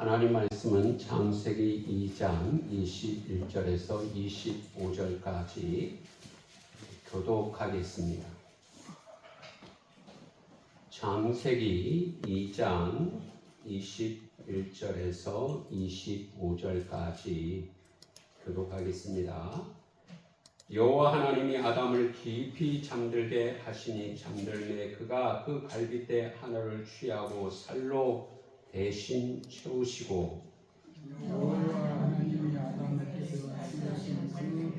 하나님 말씀은 창세기 2장 21절에서 25절까지 교독하겠습니다. 창세기 2장 21절에서 25절까지 교독하겠습니다. 여호와 하나님이 아담을 깊이 잠들게 하시니 잠들매 그가 그 갈빗대 하나를 취하고 살로 대신 채우시고 여호와 하나님이 아담에게서 하신 그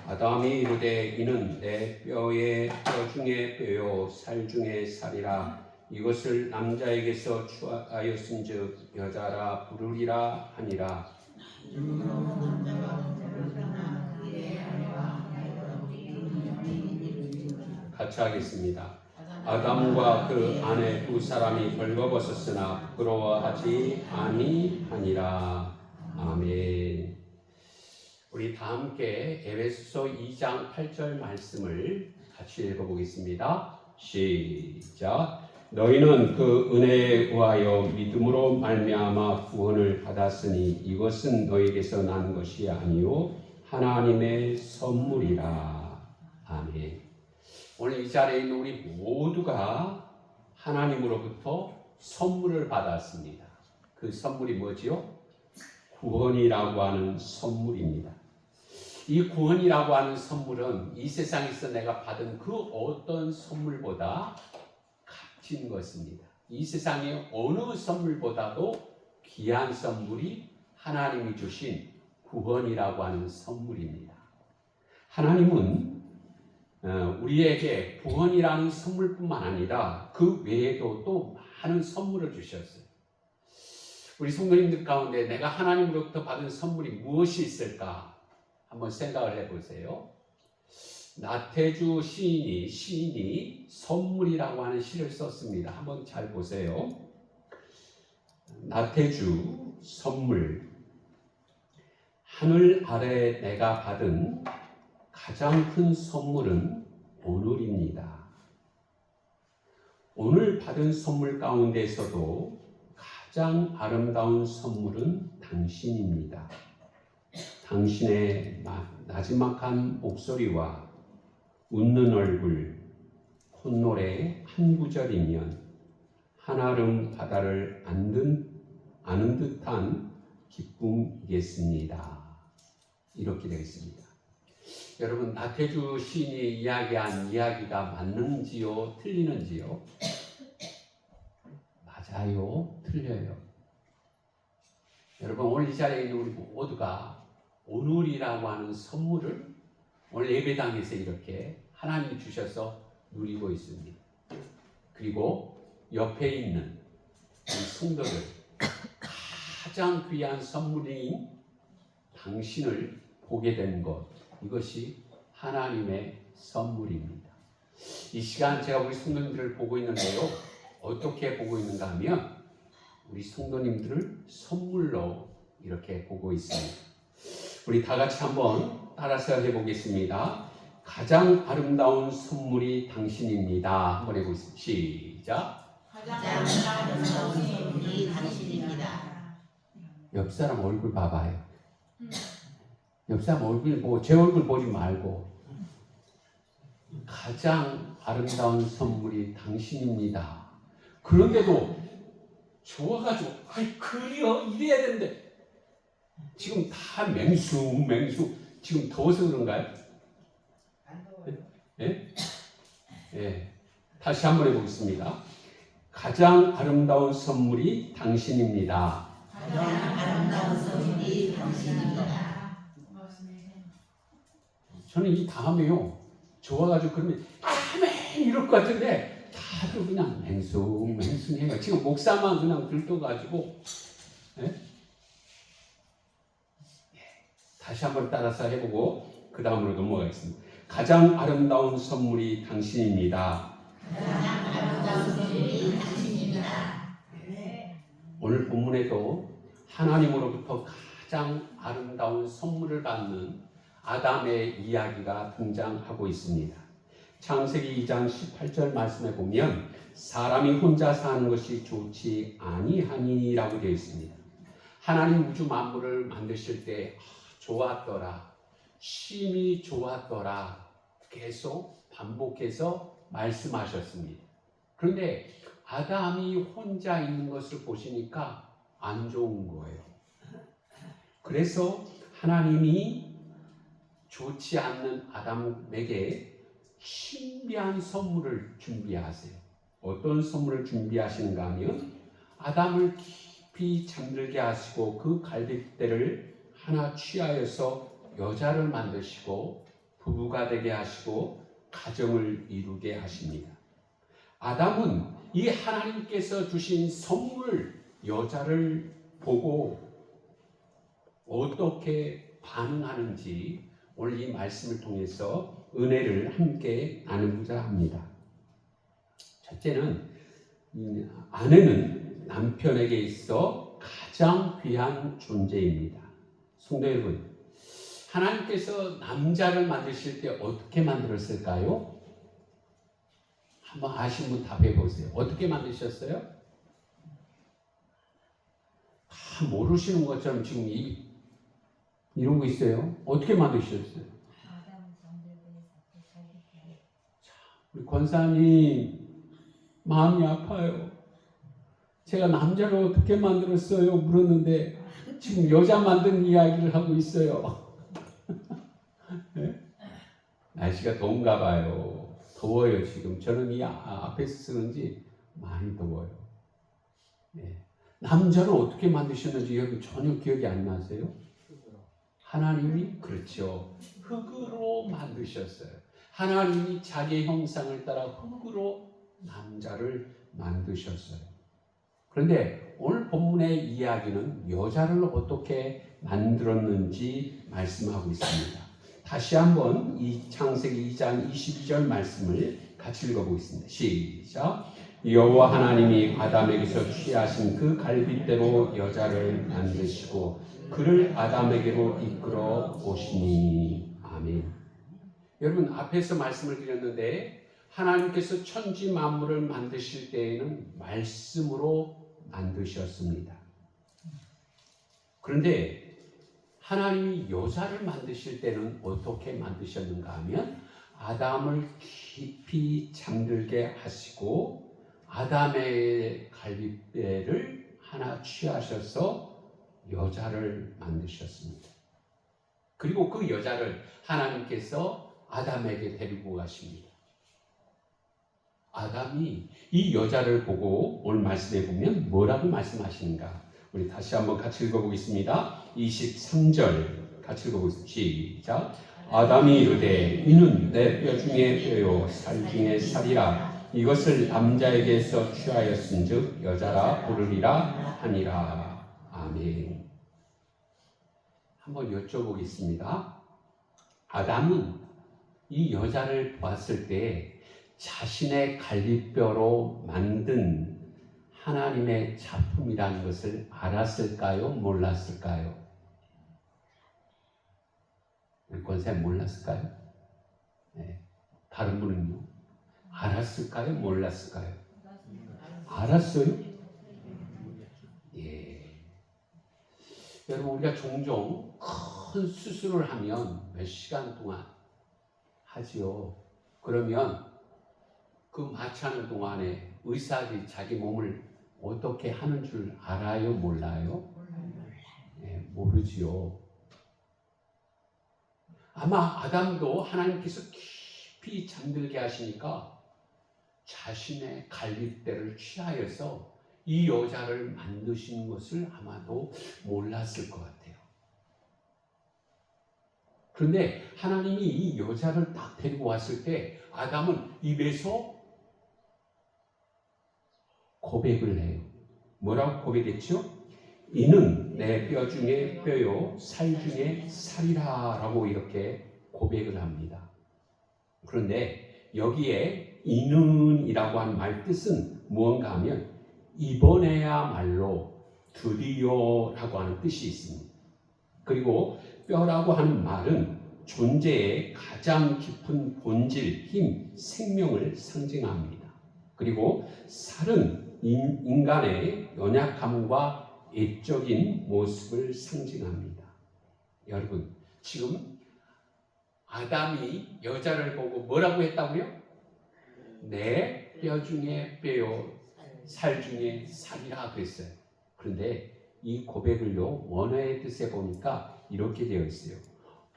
아담이 이르되 이는 내 뼈의 뼈 중에 뼈요 살 중에 살이라 이것을 남자에게서 취하였은즉 여자라 부르리라 하니라. 같이 하겠습니다. 아담과 그 아내 두 사람이 벌거벗었으나 부끄러워하지 아니하니라. 아멘. 우리 다 함께 에베소서 2장 8절 말씀을 같이 읽어보겠습니다. 시작. 너희는 그 은혜에 의하여 믿음으로 말미암아 구원을 받았으니 이것은 너희에게서 난 것이 아니요 하나님의 선물이라. 아멘. 오늘 이 자리에 있는 우리 모두가 하나님으로부터 선물을 받았습니다. 그 선물이 뭐지요? 구원이라고 하는 선물입니다. 이 구원이라고 하는 선물은 이 세상에서 내가 받은 그 어떤 선물보다 값진 것입니다. 이 세상의 어느 선물보다도 귀한 선물이 하나님이 주신 구원이라고 하는 선물입니다. 하나님은 우리에게 구원이라는 선물뿐만 아니라 그 외에도 또 많은 선물을 주셨어요. 우리 성도님들 가운데 내가 하나님으로부터 받은 선물이 무엇이 있을까? 한번 생각을 해보세요. 나태주 시인이 선물이라고 하는 시를 썼습니다. 한번 잘 보세요. 나태주 선물. 하늘 아래 내가 받은 가장 큰 선물은 오늘입니다. 오늘 받은 선물 가운데서도 가장 아름다운 선물은 당신입니다. 당신의 나지막한 목소리와 웃는 얼굴, 콧노래 한 구절이면 한아름 바다를 아는 듯한 기쁨이겠습니다. 이렇게 되겠습니다. 여러분, 나태주 시인이 이야기한 이야기가 맞는지요? 틀리는지요? 맞아요? 틀려요? 여러분, 오늘 이 자리에 있는 우리 모두가 오늘이라고 하는 선물을 오늘 예배당에서 이렇게 하나님이 주셔서 누리고 있습니다. 그리고 옆에 있는 우리 성도들 가장 귀한 선물인 당신을 보게 된 것, 이것이 하나님의 선물입니다. 이 시간 제가 우리 성도님들을 보고 있는데요. 어떻게 보고 있는가 하면 우리 성도님들을 선물로 이렇게 보고 있습니다. 우리 다 같이 한번 따라서 해보겠습니다. 가장 아름다운 선물이 당신입니다. 한번 해보겠습니다. 시작. 가장 아름다운 선물이 당신입니다. 옆 사람 얼굴 봐봐요. 옆 사람 얼굴 보고 제 얼굴 보지 말고 가장 아름다운 선물이 당신입니다. 그런데도 좋아가지고 그래요 이래야 되는데 지금 다 맹수 지금 더워서 그런가요? 안 더워요. 예? 다시 한번 해보겠습니다. 가장 아름다운 선물이 당신입니다. 가장 아름다운 선물이 당신입니다. 저는 이 다음에요 좋아가지고 그러면 아멘 이럴 것 같은데 다들 그냥 맹숭해요. 지금 목사만 그냥 들떠가지고 다시 한번 따라서 해보고 그 다음으로 넘어가겠습니다. 가장 아름다운 선물이 당신입니다. 가장 아름다운 선물이 당신입니다. 오늘 본문에도 하나님으로부터 가장 아름다운 선물을 받는 아담의 이야기가 등장하고 있습니다. 창세기 2장 18절 말씀에 보면 사람이 혼자 사는 것이 좋지 아니하니라고 되어 있습니다. 하나님 우주 만물을 만드실 때 좋았더라, 심히 좋았더라 계속 반복해서 말씀하셨습니다. 그런데 아담이 혼자 있는 것을 보시니까 안 좋은 거예요. 그래서 하나님이 좋지 않는 아담에게 신비한 선물을 준비하세요. 어떤 선물을 준비하시는가 하면 아담을 깊이 잠들게 하시고 그 갈빗대를 하나 취하여서 여자를 만드시고 부부가 되게 하시고 가정을 이루게 하십니다. 아담은 이 하나님께서 주신 선물 여자를 보고 어떻게 반응하는지 오늘 이 말씀을 통해서 은혜를 함께 나누고자 합니다. 첫째는 아내는 남편에게 있어 가장 귀한 존재입니다. 성도 여러분, 하나님께서 남자를 만드실 때 어떻게 만들었을까요? 한번 아신 분 답해 보세요. 어떻게 만드셨어요? 다 모르시는 것처럼 지금 이런 거 있어요. 어떻게 만드셨어요? 우리 권사님 마음이 아파요. 제가 남자를 어떻게 만들었어요? 물었는데 지금 여자 만든 이야기를 하고 있어요. 네? 날씨가 더운가 봐요. 더워요 지금. 저는 이 앞에서 쓰는지 많이 더워요. 네. 남자를 어떻게 만드셨는지 여러분 전혀 기억이 안 나세요? 하나님이 그렇죠. 흙으로 만드셨어요. 하나님이 자기의 형상을 따라 흙으로 남자를 만드셨어요. 그런데 오늘 본문의 이야기는 여자를 어떻게 만들었는지 말씀하고 있습니다. 다시 한번 이 창세기 2장 22절 말씀을 같이 읽어보겠습니다. 시작. 여호와 하나님이 아담에게서 취하신 그 갈빗대로 여자를 만드시고 그를 아담에게로 이끌어 오시니. 아멘. 여러분 앞에서 말씀을 드렸는데 하나님께서 천지 만물을 만드실 때에는 말씀으로 만드셨습니다. 그런데 하나님이 여자를 만드실 때는 어떻게 만드셨는가 하면 아담을 깊이 잠들게 하시고 아담의 갈빗대를 하나 취하셔서 여자를 만드셨습니다. 그리고 그 여자를 하나님께서 아담에게 데리고 가십니다. 아담이 이 여자를 보고 오늘 말씀해 보면 뭐라고 말씀하시는가? 우리 다시 한번 같이 읽어보겠습니다. 23절 같이 읽어보겠습니다. 시작. 아담이 이르되 이는 내 뼈 중에 뼈요 살 중에 살이라. 이것을 남자에게서 취하였은즉 여자라 부르리라 하니라. 아멘. 한번 여쭤보겠습니다. 아담은 이 여자를 보았을 때 자신의 갈빗뼈로 만든 하나님의 작품이라는 것을 알았을까요? 몰랐을까요? 권사님 몰랐을까요? 네. 다른 분은요? 알았을까요? 몰랐을까요? 알았어요? 예. 여러분 우리가 종종 큰 수술을 하면 몇 시간 동안 하지요. 그러면 그 마취하는 동안에 의사들이 자기 몸을 어떻게 하는 줄 알아요? 몰라요? 네, 모르지요. 아마 아담도 하나님께서 깊이 잠들게 하시니까 자신의 갈빗대를 취하여서 이 여자를 만드신 것을 아마도 몰랐을 것 같아요. 그런데 하나님이 이 여자를 딱 데리고 왔을 때 아담은 입에서 고백을 해요. 뭐라고 고백했죠? 이는 내 뼈 중에 뼈요 살 중에 살이라 라고 이렇게 고백을 합니다. 그런데 여기에 이는이라고 하는 말 뜻은 무언가 하면 이번에야말로 드디어라고 하는 뜻이 있습니다. 그리고 뼈라고 하는 말은 존재의 가장 깊은 본질, 힘, 생명을 상징합니다. 그리고 살은 인간의 연약함과 애적인 모습을 상징합니다. 여러분, 지금 아담이 여자를 보고 뭐라고 했다고요? 내 뼈 중에 뼈요, 살 중에 살이라 그랬어요. 그런데 이 고백을요, 원어의 뜻에 보니까 이렇게 되어 있어요.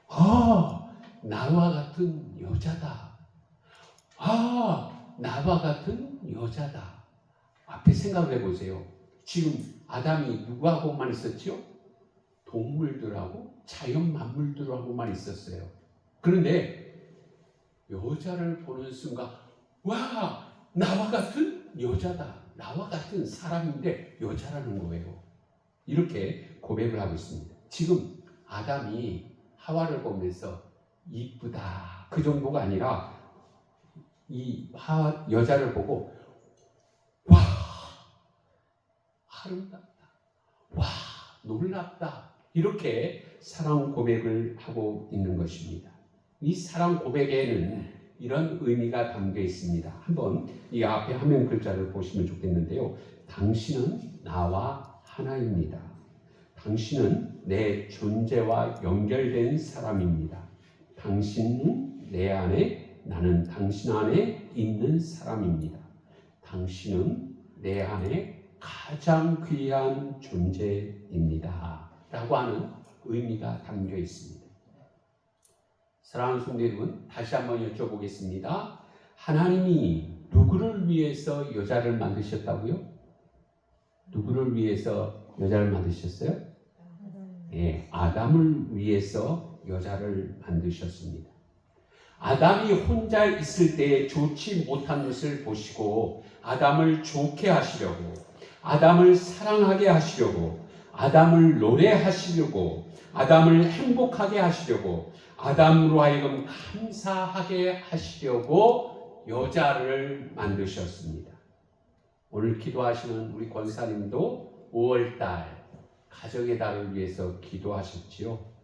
아, 나와 같은 여자다. 아, 나와 같은 여자다. 앞에 생각을 해보세요. 지금 아담이 누구하고만 있었죠? 동물들하고 자연 만물들하고만 있었어요. 그런데 여자를 보는 순간, 와, 나와 같은 여자다. 나와 같은 사람인데 여자라는 거예요. 이렇게 고백을 하고 있습니다. 지금 아담이 하와를 보면서 이쁘다, 그 정도가 아니라 이 여자를 보고 와, 아름답다, 와, 놀랍다, 이렇게 사랑 고백을 하고 있는 것입니다. 이 사랑 고백에는 이런 의미가 담겨 있습니다. 한번 이 앞에 화면 글자를 보시면 좋겠는데요. 당신은 나와 하나입니다. 당신은 내 존재와 연결된 사람입니다. 당신은 내 안에, 나는 당신 안에 있는 사람입니다. 당신은 내 안에 가장 귀한 존재입니다. 라고 하는 의미가 담겨 있습니다. 사랑하는 성도 여러분, 다시 한번 여쭤보겠습니다. 하나님이 누구를 위해서 여자를 만드셨다고요? 누구를 위해서 여자를 만드셨어요? 예, 아담을 위해서 여자를 만드셨습니다. 아담이 혼자 있을 때 좋지 못한 것을 보시고 아담을 좋게 하시려고, 아담을 사랑하게 하시려고, 아담을 노래하시려고, 아담을 행복하게 하시려고, 아담으로 하여금 감사하게 하시려고 여자를 만드셨습니다. 오늘 기도하시는 우리 권사님도 5월달 가정의 달을 위해서 기도하셨지요.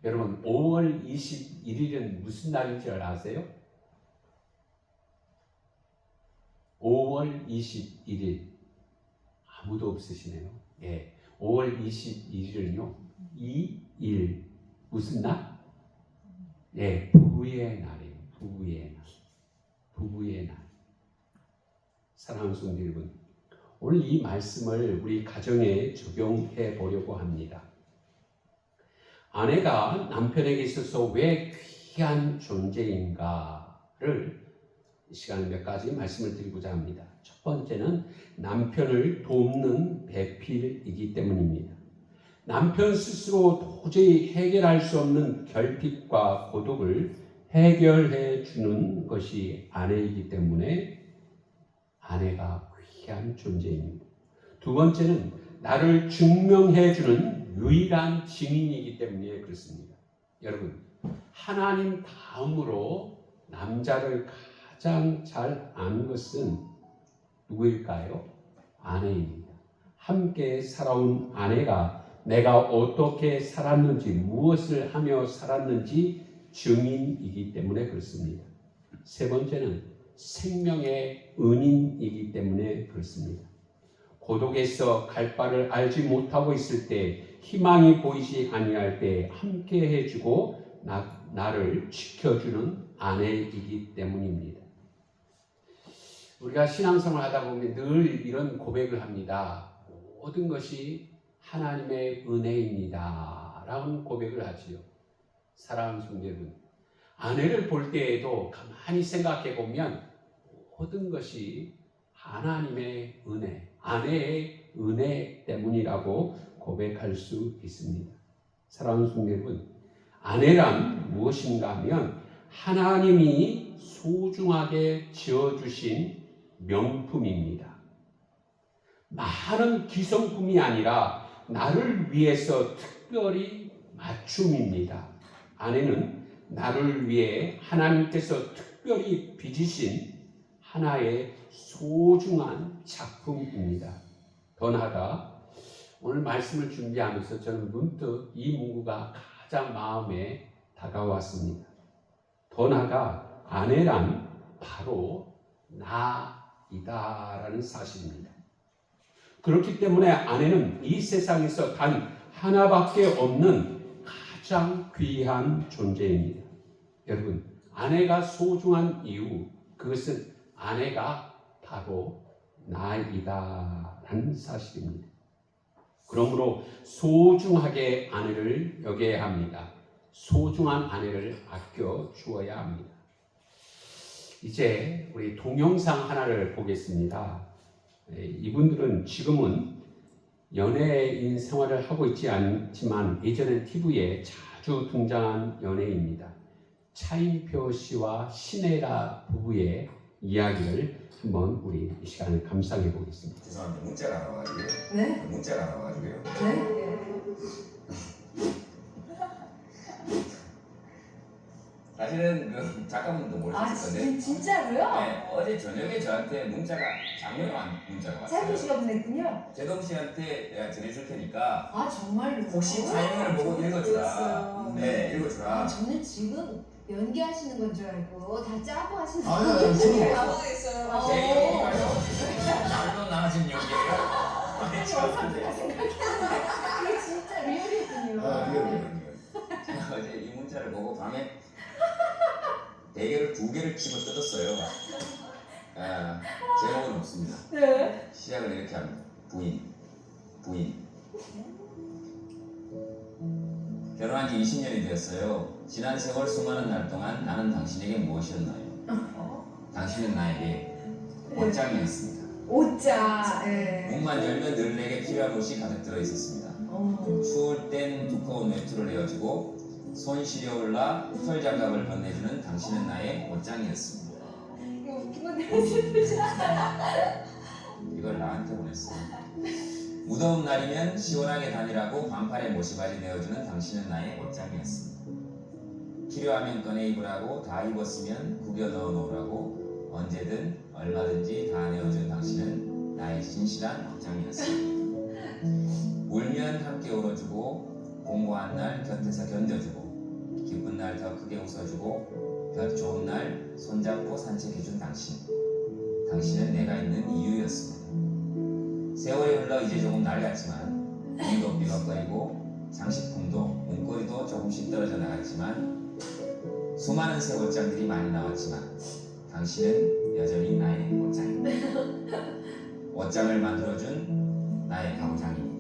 여러분, 5월 21일은 무슨 날인지 아세요? 5월 21일. 아무도 없으시네요. 예, 5월 21일은요, 2일. 무슨 날? 예, 부부의 날이에요. 부부의 날. 부부의 날. 사랑하는 성도 여러분, 오늘 이 말씀을 우리 가정에 적용해 보려고 합니다. 아내가 남편에게 있어서 왜 귀한 존재인가를 이 시간에 몇 가지 말씀을 드리고자 합니다. 첫 번째는 남편을 돕는 배필이기 때문입니다. 남편 스스로 도저히 해결할 수 없는 결핍과 고독을 해결해 주는 것이 아내이기 때문에 아내가 귀한 존재입니다. 두 번째는 나를 증명해 주는 유일한 증인이기 때문에 그렇습니다. 여러분, 하나님 다음으로 남자를 가장 잘 아는 것은 누구일까요? 아내입니다. 함께 살아온 아내가 내가 어떻게 살았는지, 무엇을 하며 살았는지 증인이기 때문에 그렇습니다. 세 번째는 생명의 은인이기 때문에 그렇습니다. 고독에서 갈 바를 알지 못하고 있을 때, 희망이 보이지 아니할 때 함께 해주고 나를 지켜주는 아내이기 때문입니다. 우리가 신앙생활 하다 보면 늘 이런 고백을 합니다. 모든 것이 하나님의 은혜입니다 라는 고백을 하지요. 사랑하는 성도 여러분, 아내를 볼 때에도 가만히 생각해 보면 모든 것이 하나님의 은혜, 아내의 은혜 때문이라고 고백할 수 있습니다. 사랑하는 성도 여러분, 아내란 무엇인가 하면 하나님이 소중하게 지어주신 명품입니다. 많은 기성품이 아니라 나를 위해서 특별히 맞춤입니다. 아내는 나를 위해 하나님께서 특별히 빚으신 하나의 소중한 작품입니다. 더 나아가 오늘 말씀을 준비하면서 저는 문득 이 문구가 가장 마음에 다가왔습니다. 더 나아가 아내란 바로 나이다라는 사실입니다. 그렇기 때문에 아내는 이 세상에서 단 하나밖에 없는 가장 귀한 존재입니다. 여러분, 아내가 소중한 이유, 그것은 아내가 바로 나이다라는 사실입니다. 그러므로 소중하게 아내를 여겨야 합니다. 소중한 아내를 아껴 주어야 합니다. 이제 우리 동영상 하나를 보겠습니다. 이분들은 지금은 연예인 생활을 하고 있지 않지만 예전엔 TV에 자주 등장한 연예인입니다. 차인표 씨와 신혜라 부부의 이야기를 한번 우리 이 시간에 감상해 보겠습니다. 죄송합니다. 문자가 나와가지고요. 네? 문자가 나와가지고요. 네? 사실은 그 작가분도 모르셨을 건데 진짜로요? 네, 어제 저녁에 저한테 문자가 장면에 문자가 왔어요. 차인표 씨가 보냈군요. 제동 씨한테 내가 전해줄 테니까 아 정말로? 혹시 타이밍을 보고 읽어주라. 그랬어요. 네, 읽어주라. 아, 저는 지금 연기하시는 건 줄 알고 다 짜고 하시는 아니, 아니, 지금 당황했어요. 제 연기가요. 잘도 나아진 연기예요. 아니, 참. 어설프다 생각했는데 그게 진짜 리얼이군요. 아, 제가 어제 이 문자를 보고 밤에 대게를 2개를 집어 뜯었어요. 아, 제목은 없습니다. 네. 시작을 이렇게 합니다. 부인. 결혼한 지 20년이 되었어요. 지난 세월 수많은 날 동안 나는 당신에게 무엇이었나요? 당신은 나에게 옷장이었습니다. 옷자. 네. 문만 열면 늘 내게 필요한 옷이 가득 들어 있었습니다. 추울 땐 두꺼운 외투를 내어주고 손 시려 올라 털 장갑을 건네주는 당신은 나의 옷장이었습니다. 이거 웃긴 건데 슬프지? 이걸 나한테 보냈어요. 무더운 날이면 시원하게 다니라고 반팔에 모시바지 내어주는 당신은 나의 옷장이었습니다. 필요하면 꺼내 입으라고 다 입었으면 구겨 넣어 놓으라고 언제든 얼마든지 다 내어준 당신은 나의 진실한 옷장이었습니다. 울면 함께 울어주고 공고한 날 곁에서 견뎌주고 기쁜 날 더 크게 웃어주고 볕 좋은 날 손잡고 산책해준 당신은 내가 있는 이유였습니다. 세월이 흘러 이제 조금 낡았지만 우리도 삐걱거리고 장식품도 문고리도 조금씩 떨어져 나갔지만 수많은 새 옷장들이 많이 나왔지만 당신은 여전히 나의 옷장입니다. 옷장을 만들어준 나의 가부장입니다.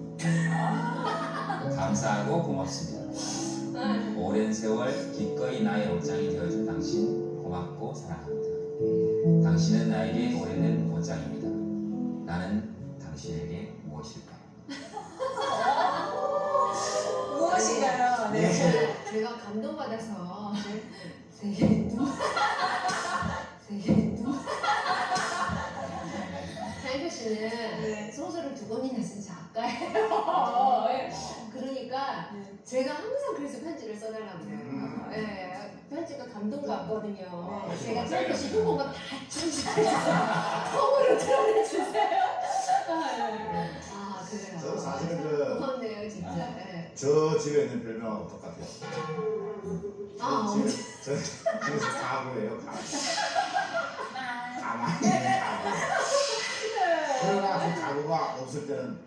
감사하고 고맙습니다. 오랜 세월 기꺼이 나의 옷장이 되어준 당신 고맙고 사랑합니다. 당신은 나에게 오래된 옷장입니다. 나는 당신에게 무엇일까요? 무엇인가요? 네. 제가 감동받아서 되게 차인표 씨는 네. 소설을 2권이나 쓴 작가예요. 예. 그러니까 네. 제가 항상 그래서 편지를 써달라고 그래요. 예, 편지가 감동받거든요. 네. 제가 차인표 씨 효고가 다 주세요. 성으로 드러내주세요. 아, 그래요. 저 사실은 고맙네요, 진짜. 예. 저 집에 있는 별명하고 똑같아요. 아, 저 집에서 가구예요. 가만히 있는 가구. 그러나 그 가구가 없을 때는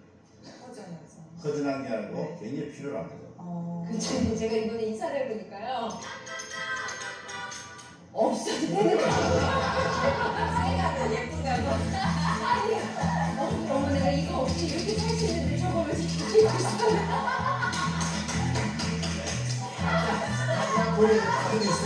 허전한 게 아니고 굉장히 필요한 거죠. 그쵸. 제가 이번에 인사를 해보니까요. 없어도 되는 생각은 예쁘다고. 어머, 내가 이거 없이 이렇게 살 수 있는데 저걸 왜 이렇게 있어? 그냥 보이는 가득 있어.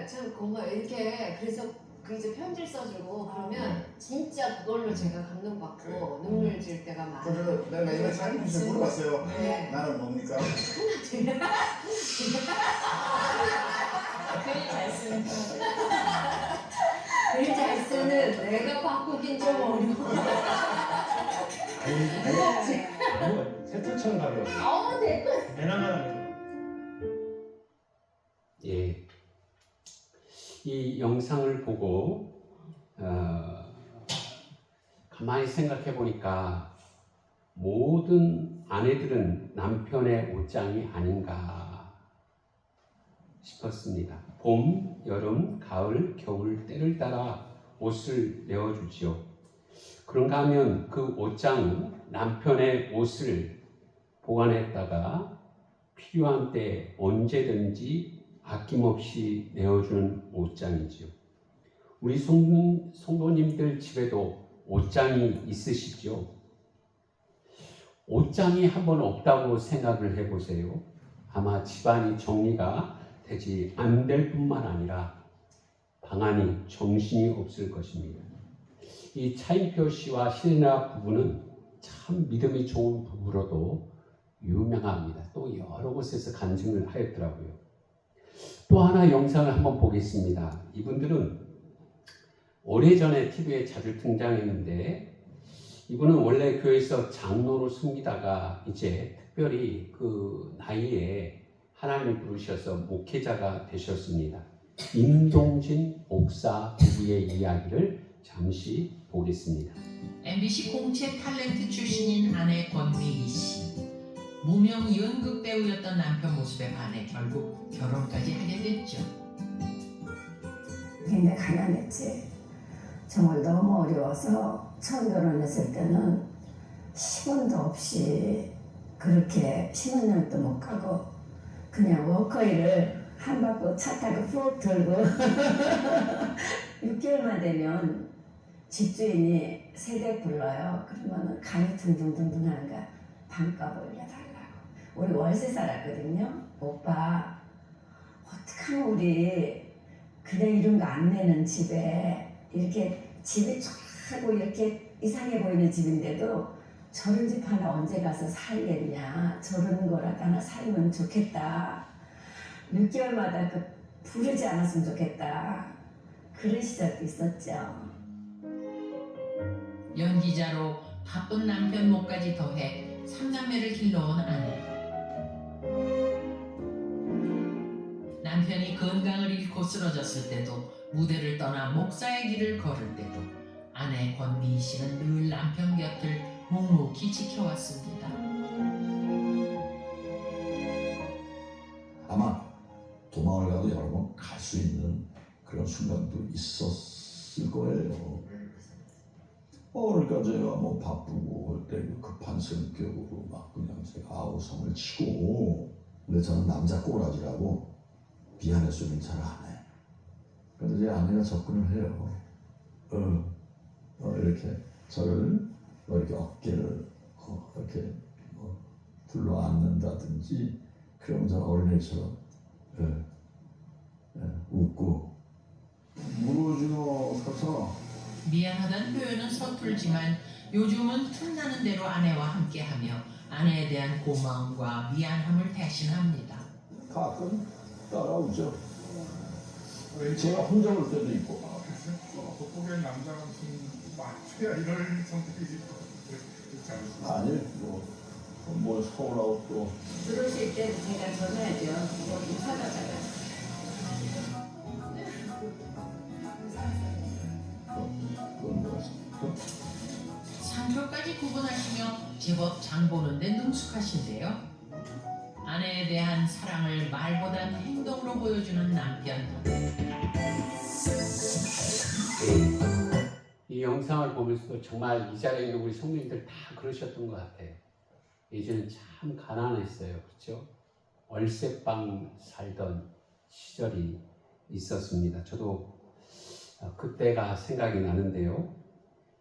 참 고마워요. 이렇게 그래서 그 이제 편지를 써주고 그러면 진짜 그걸로 제가 감동받고 눈물 질 때가 많아요. 그래서 내가 이거 차인표 물어봤어요. 네. 나는 뭡니까? 글잘 쓰는 글 잘 쓰는 내가 바꾸긴 좀 어려워. 세트처럼 가벼워요. 내 거. 배낭하나 예, 이 영상을 보고 가만히 생각해 보니까 모든 아내들은 남편의 옷장이 아닌가 싶었습니다. 봄, 여름, 가을, 겨울 때를 따라 옷을 내어주지요. 그런가 하면 그 옷장은 남편의 옷을 보관했다가 필요한 때 언제든지 아낌없이 내어주는 옷장이지요. 우리 성도님들 집에도 옷장이 있으시죠? 옷장이 한번 없다고 생각을 해보세요. 아마 집안이 정리가 되지 안 될 뿐만 아니라 방안이 정신이 없을 것입니다. 이 차인표 씨와 시레나 부부는 참 믿음이 좋은 부부로도 유명합니다. 또 여러 곳에서 간증을 하였더라고요. 또 하나 영상을 한번 보겠습니다. 이분들은 오래전에 TV에 자주 등장했는데 이분은 원래 교회에서 장로로 섬기다가 이제 특별히 그 나이에 하나님이 부르셔서 목회자가 되셨습니다. 임동진 목사 부부의 이야기를 잠시 보겠습니다. MBC 공채 탤런트 출신인 아내 권미희 씨. 무명 연극 배우였던 남편 모습에 반해 결국 결혼까지 하게 됐죠. 굉장히 가난했지. 정말 너무 어려워서 처음 결혼했을 때는 10원도 없이 그렇게 신혼여행도 못 가고 그냥 워커힐을 한 바퀴 차 타고 푹 돌고 6개월만 되면 집주인이 세대 불러요. 그러면 간이 둥둥둥둥 하는 거야. 반값 올려달라고. 우리 월세 살았거든요. 오빠 어떡하면 우리 그냥 이런 거 안 내는 집에 이렇게 집이 쫙 하고 이렇게 이상해 보이는 집인데도 저런 집 하나 언제 가서 살겠냐. 저런 거라도 하나 살면 좋겠다. 6개월마다 그 부르지 않았으면 좋겠다. 그런 시절도 있었죠. 연기자로 바쁜 남편 몫까지 더해 3남매를 길러온 아내. 남편이 건강을 잃고 쓰러졌을 때도 무대를 떠나 목사의 길을 걸을 때도 아내 권미희 씨는 늘 남편 곁을 묵묵히 지켜왔습니다. 아마 도망을 가도 여러 번 갈 수 있는 그런 순간도 있었을 거예요. 그러니까 제가 뭐 바쁘고 그때 급한 성격으로 막 그냥 제가 아우성을 치고, 근데 저는 남자 꼬라지라고 미안해 소리는 잘 안 해. 그래서 제 아내가 접근을 해요. 이렇게 저를 이렇게 어깨를 이렇게 둘러 앉는다든지, 그러면 저는 어린애처럼 웃고 무너지고 서서. 미안하다는 표현은 서툴지만 요즘은 틈나는 대로 아내와 함께하며 아내에 대한 고마움과 미안함을 대신합니다. 가끔 따라오죠. 제가 혼자 올 때도 있고. 돋보기엔 남자가 무슨 맞춰야 이럴 성격이지. 그렇지 않습니까? 아니 뭐 서운하고 또. 들어오실 때 제가 전화하죠. 여기 사다가. 상표까지 구분하시며 제법 장 보는데 능숙하신데요. 아내에 대한 사랑을 말보단 행동으로 보여주는 남편. 이 영상을 보면서도 정말 이 자리에 있는 우리 성도님들 다 그러셨던 것 같아요. 예전에 참 가난했어요. 그렇죠? 월세방 살던 시절이 있었습니다. 저도 그때가 생각이 나는데요.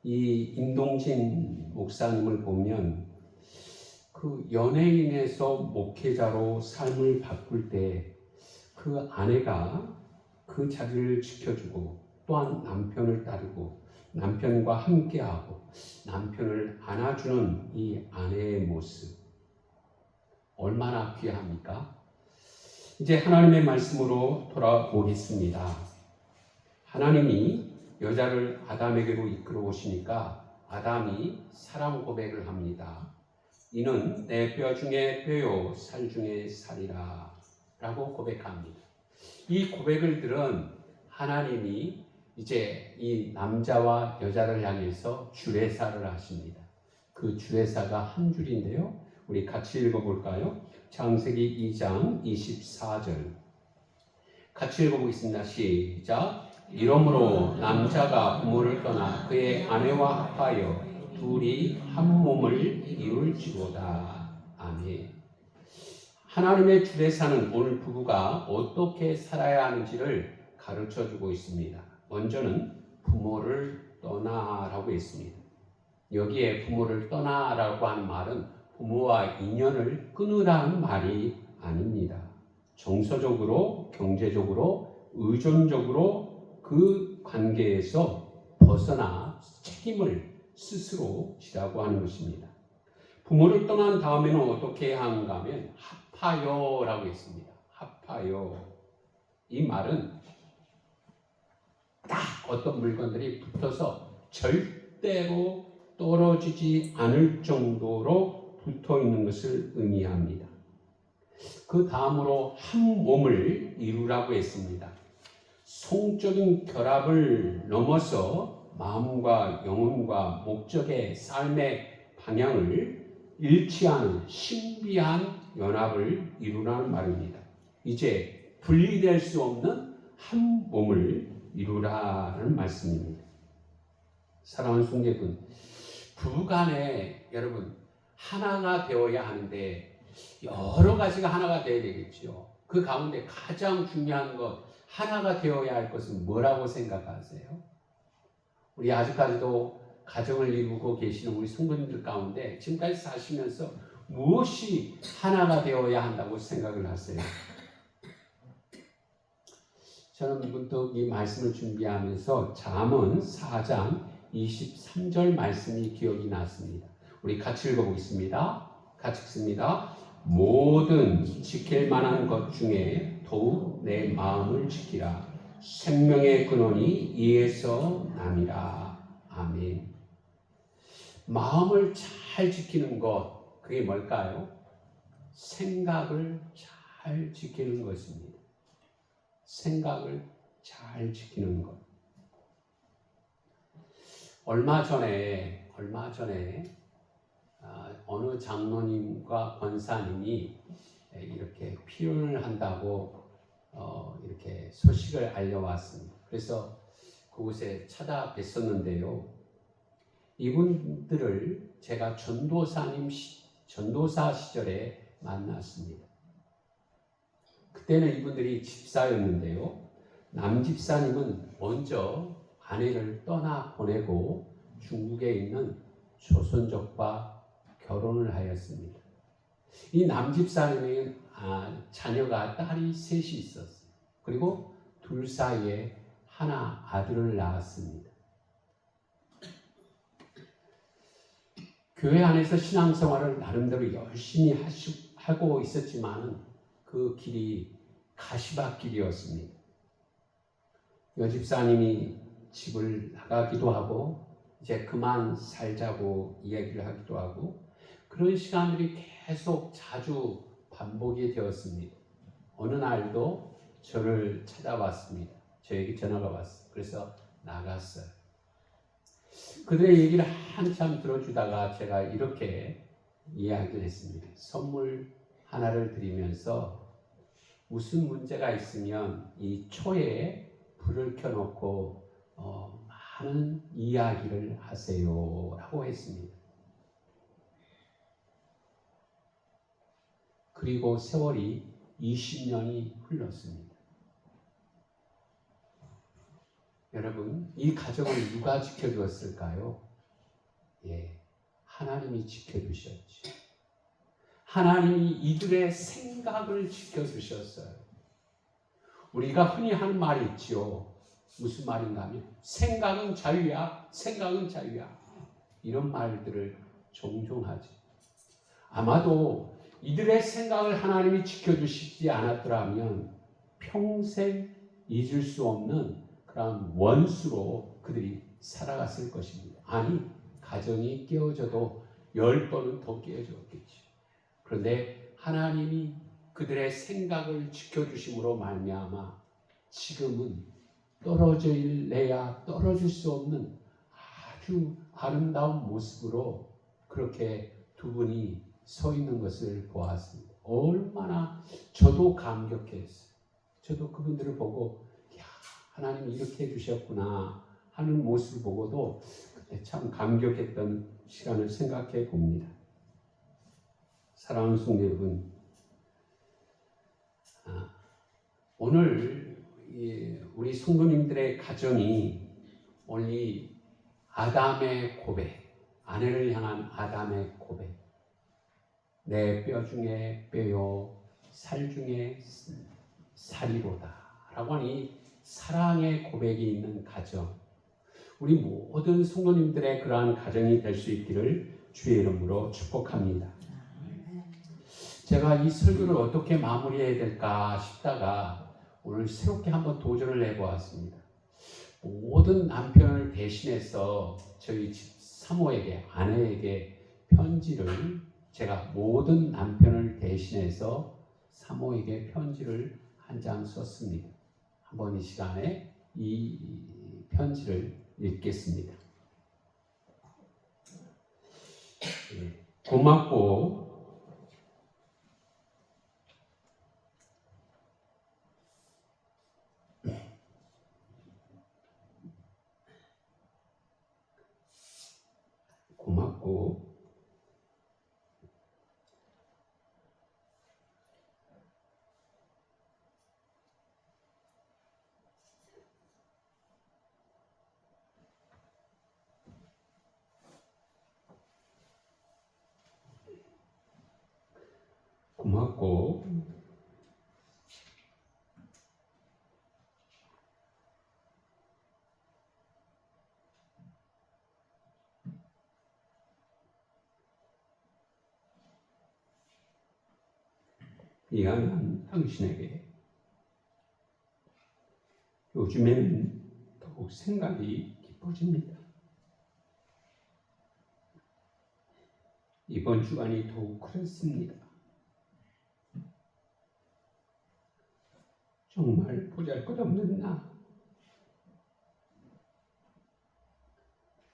이 임동진 목사님을 보면 그 연예인에서 목회자로 삶을 바꿀 때 그 아내가 그 자리를 지켜주고 또한 남편을 따르고 남편과 함께하고 남편을 안아주는 이 아내의 모습 얼마나 귀합니까? 이제 하나님의 말씀으로 돌아오겠습니다. 하나님이 여자를 아담에게로 이끌어 오시니까 아담이 사랑 고백을 합니다. 이는 내 뼈 중에 뼈요 살 중에 살이라 라고 고백합니다. 이 고백을 들은 하나님이 이제 이 남자와 여자를 향해서 주례사를 하십니다. 그 주례사가 한 줄인데요. 우리 같이 읽어볼까요? 창세기 2장 24절. 같이 읽어보겠습니다. 시작. 이러므로 남자가 부모를 떠나 그의 아내와 합하여 둘이 한 몸을 이룰지로다. 아멘. 하나님의 주례사는 오늘 부부가 어떻게 살아야 하는지를 가르쳐주고 있습니다. 먼저는 부모를 떠나라고 했습니다. 여기에 부모를 떠나라고 하는 말은 부모와 인연을 끊으라는 말이 아닙니다. 정서적으로, 경제적으로, 의존적으로 그 관계에서 벗어나 책임을 스스로 지라고 하는 것입니다. 부모를 떠난 다음에는 어떻게 해야 하는가 하면 합하여라고 했습니다. 합하여. 이 말은 딱 어떤 물건들이 붙어서 절대로 떨어지지 않을 정도로 붙어 있는 것을 의미합니다. 그 다음으로 한 몸을 이루라고 했습니다. 성적인 결합을 넘어서 마음과 영혼과 목적의 삶의 방향을 일치하는 신비한 연합을 이루라는 말입니다. 이제 분리될 수 없는 한 몸을 이루라는 말씀입니다. 사랑하는 성도분, 부부간에 여러분 하나가 되어야 하는데 여러 가지가 하나가 되어야 되겠죠. 그 가운데 가장 중요한 것, 하나가 되어야 할 것은 뭐라고 생각하세요? 우리 아직까지도 가정을 이루고 계시는 우리 성도님들 가운데 지금까지 사시면서 무엇이 하나가 되어야 한다고 생각을 하세요? 저는 문득 이 말씀을 준비하면서 잠언 4장 23절 말씀이 기억이 났습니다. 우리 같이 읽어보겠습니다. 같이 읽습니다. 모든 지킬 만한 것 중에 더욱 내 마음을 지키라. 생명의 근원이 이에서 남이라. 아멘. 마음을 잘 지키는 것, 그게 뭘까요? 생각을 잘 지키는 것입니다. 생각을 잘 지키는 것. 얼마 전에 어느 장로님과 권사님이 이렇게 피혼을 한다고 이렇게 소식을 알려왔습니다. 그래서 그곳에 찾아뵀었는데요. 이분들을 제가 전도사 시절에 만났습니다. 그때는 이분들이 집사였는데요. 남집사님은 먼저 아내를 떠나 보내고 중국에 있는 조선족과 결혼을 하였습니다. 이 남집사님에게는 자녀가 딸이 셋이 있었어요. 그리고 둘 사이에 하나 아들을 낳았습니다. 교회 안에서 신앙생활을 나름대로 열심히 하고 있었지만 그 길이 가시밭길이었습니다. 여집사님이 집을 나가기도 하고 이제 그만 살자고 이야기를 하기도 하고 그런 시간들이 계속 자주 반복이 되었습니다. 어느 날도 저를 찾아왔습니다. 저에게 전화가 왔어요. 그래서 나갔어요. 그들의 얘기를 한참 들어주다가 제가 이렇게 이야기를 했습니다. 선물 하나를 드리면서 무슨 문제가 있으면 이 초에 불을 켜놓고 많은 이야기를 하세요 라고 했습니다. 그리고 세월이 20년이 흘렀습니다. 여러분, 이 가정을 누가 지켜주었을까요? 예, 하나님이 지켜주셨죠. 하나님이 이들의 생각을 지켜주셨어요. 우리가 흔히 하는 말이 있지요. 무슨 말인가 하면 생각은 자유야, 생각은 자유야. 이런 말들을 종종 하죠. 아마도 이들의 생각을 하나님이 지켜주시지 않았더라면 평생 잊을 수 없는 그런 원수로 그들이 살아갔을 것입니다. 아니, 가정이 깨어져도 10번은 더 깨어졌겠죠. 그런데 하나님이 그들의 생각을 지켜주심으로 말미암아 지금은 떨어질래야 떨어질 수 없는 아주 아름다운 모습으로 그렇게 두 분이 서 있는 것을 보았습니다. 얼마나 저도 감격했어요. 저도 그분들을 보고 야, 하나님이 이렇게 해주셨구나 하는 모습을 보고도 그때 참 감격했던 시간을 생각해 봅니다. 사랑하는 성도 여러분, 오늘 우리 성도님들의 가정이 오늘 아담의 고백, 아내를 향한 아담의 고백, 내 뼈 중에 뼈요 살 중에 살이로다 라고 하는 이 사랑의 고백이 있는 가정, 우리 모든 성도님들의 그러한 가정이 될 수 있기를 주의 이름으로 축복합니다. 제가 이 설교를 어떻게 마무리해야 될까 싶다가 오늘 새롭게 한번 도전을 해보았습니다. 모든 남편을 대신해서 저희 집 사모에게, 아내에게 편지를, 제가 모든 남편을 대신해서 사모에게 편지를 한 장 썼습니다. 한번 이 시간에 이 편지를 읽겠습니다. 고맙고 미안한 당신에게 요즘에는 더욱 생각이 깊어집니다. 이번 주간이 더욱 그렇습니다. 정말 보잘것없는 나,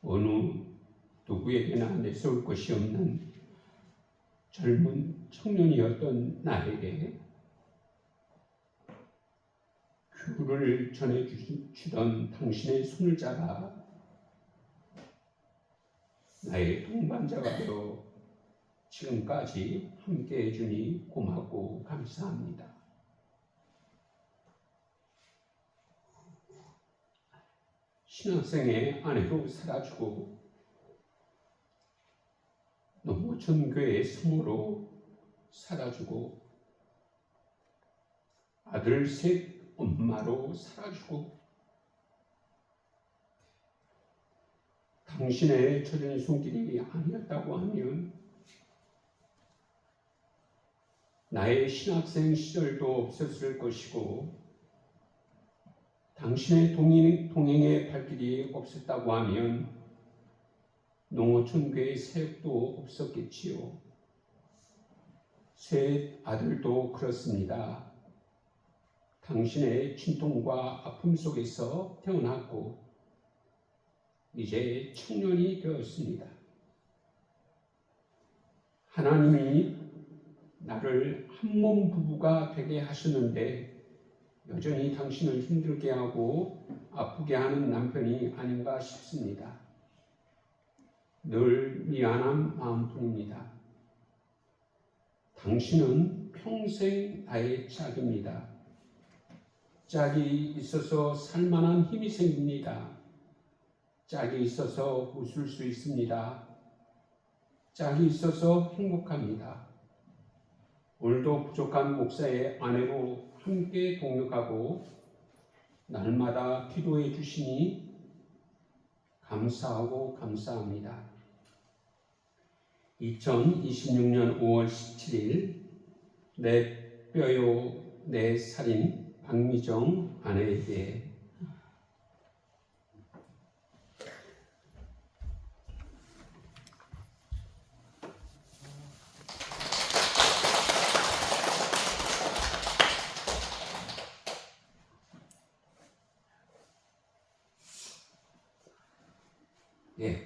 어느 누구에게나 내세울 것이 없는 젊은 청년이었던 나에게 큐를 전해주던 당신의 손을 잡아 나의 동반자가 되어 지금까지 함께 해주니 고맙고 감사합니다. 신학생의 아내로 살아주고 농어촌 교회의 성모로 살아주고 아들 셋 엄마로 살아주고 당신의 젖은 손길이 아니었다고 하면 나의 신학생 시절도 없었을 것이고 당신의 동행의 발길이 없었다고 하면 농어촌 교회 사역도 없었겠지요. 셋 아들도 그렇습니다. 당신의 진통과 아픔 속에서 태어났고 이제 청년이 되었습니다. 하나님이 나를 한몸 부부가 되게 하셨는데 여전히 당신을 힘들게 하고 아프게 하는 남편이 아닌가 싶습니다. 늘 미안한 마음뿐입니다. 당신은 평생 나의 짝입니다. 짝이 있어서 살만한 힘이 생깁니다. 짝이 있어서 웃을 수 있습니다. 짝이 있어서 행복합니다. 오늘도 부족한 목사의 아내로 함께 동역하고 날마다 기도해 주시니 감사하고 감사합니다. 2026년 5월 17일 내 뼈요 내 살인 박미정 아내에게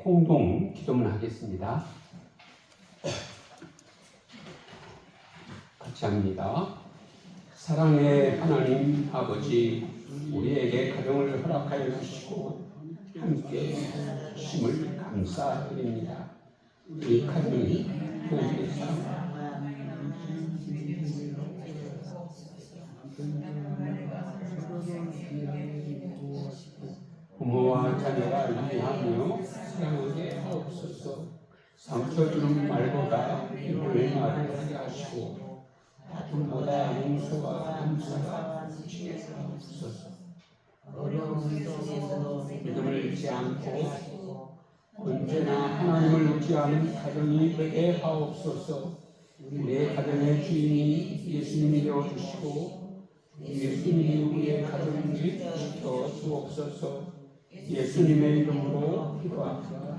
공동 기도문 하겠습니다. 기도합니다. 사랑의 하나님 아버지, 우리에게 가정을 허락하여 주시고 함께 주심을 감사드립니다. 이 가정이 하나님께서 부모와 자녀가 이해하며 사랑하게 하옵소서. 상처 주는 말보다 힘을 말하게 하시고 다툼보다 용서와 감사가 넘치게 하옵소서. 어려운 속에서도 믿음을 잃지 않고 언제나 하나님을 의지하는 가정이 되게 하옵소서. 우리의 가정의 주인이 예수님이 되어주시고 예수님이 우리의 가정을 지켜 주옵소서. 예수님의 이름으로 기도합니다.